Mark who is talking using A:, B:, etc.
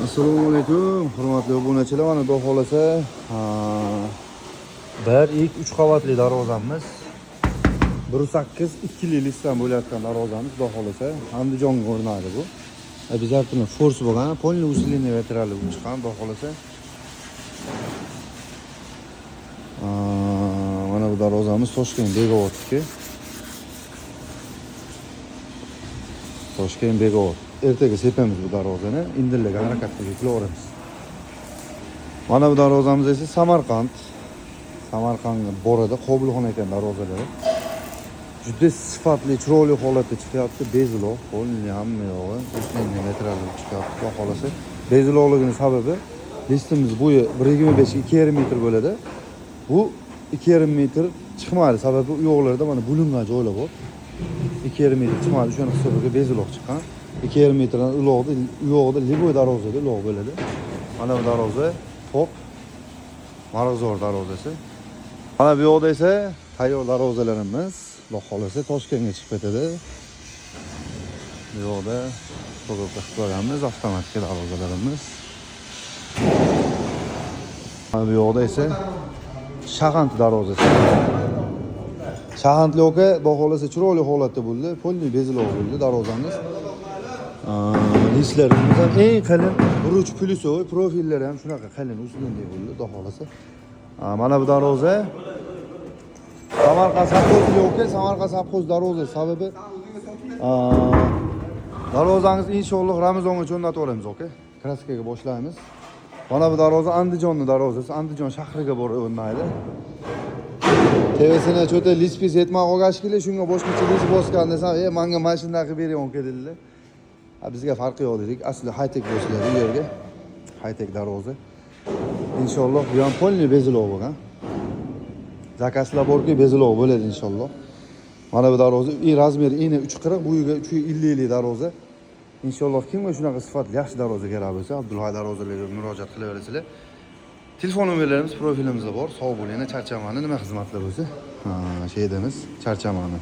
A: Assalomu alaykum, hurmatli obunachilar. Mana xudo xolasa, 1-2-3 qavatli darvozamiz. 1.8 2 listdan bo'layotgan darvozamiz xudo xolasa Andijonga o'rnadi bu. Обязательно force bo'lgan, polni усиление vetrali chiqqan xudo xolasa. Mana bu darvozamiz Toshkent Begovodga. Toshkent Begovod. Ertaga sepamiz bu darvozani, indillarga harakatga qilaveramiz. Mana bu darvozamiz esa Samarqand. Samarqandga boradi, Qobilxon ekan darvozalari. Juda sifatli, chiroyli holatda chiqyapti, beziloq, qo'lni hamma yog'i, ustunga metrali chiqyapti, xudo xolasa. Beziloqligining sababi listimiz bo'yi 1.25 2.5 metr bo'ladi. Bu 2.5 metr chiqmadi, sababi u yo'qlarda mana bo'lingan joylar bor. 2.5 metr chiqmadi, o'shaning hisobiga beziloq chiqqan. 2.5 metrdan uloqda, u yoqda liboy darvozada uloq bo'ladi. Mana bu darvoza top Marg'izor darvozasi. Mana bu yoqda esa tayyor darvozalarimiz, Xudo xolasa Toshkentga chiqib ketadi. Bu yoqda to'g'ri qilganmiz avtomatik darvozalarimiz. Mana bu yoqda esa Shag'ant darvozasi. Shag'antli oka, Xudo xolasa chiroyli holatda bo'ldi, polni beziloq bo'ldi darvozamiz. Listlarimiz ham eng qalin, buruch plyusovoy, profillari ham shunaqa qalin, ustunli bo'ldi, xudo xolasa. Mana bu darvoza Samarqand savxoziga oka, Samarqand savxoz darvozasi sababi darvozangiz inshaalloh Ramazongacha o'rnatib olamiz oka. Kraskaga boshlaymiz. Mana bu darvoza Andijonning darvozasi, Andijon shahriga borib o'rnaydi. TV'sini cho'ta lispis yetmay qolgashkili, shunga boshqacha lis bosgan desam, menga mashina qilib bering oka dedilar. Bizga farqi yo'q dedik. Asli high-tech bo'lishlar bu yerga. High-tech darvoza. Inshaalloh bu ham polni beziloq bo'lgan. Zakaslar borki beziloq bo'ladi inshaalloh. Mana bu darvoza razmeri eni 3.40, bo'yiga 3.50 darvoza. Inshaalloh kimga shunaqa sifatli yaxshi darvoza kerak bo'lsa, Abdulhay darvozalarga murojaat qilaverasizlar. Telefon nomerlarimiz profilimizda bor. Sog' bo'linglar, charchamani nima xizmatlar bo'lsa, şey edemiz, charchamani.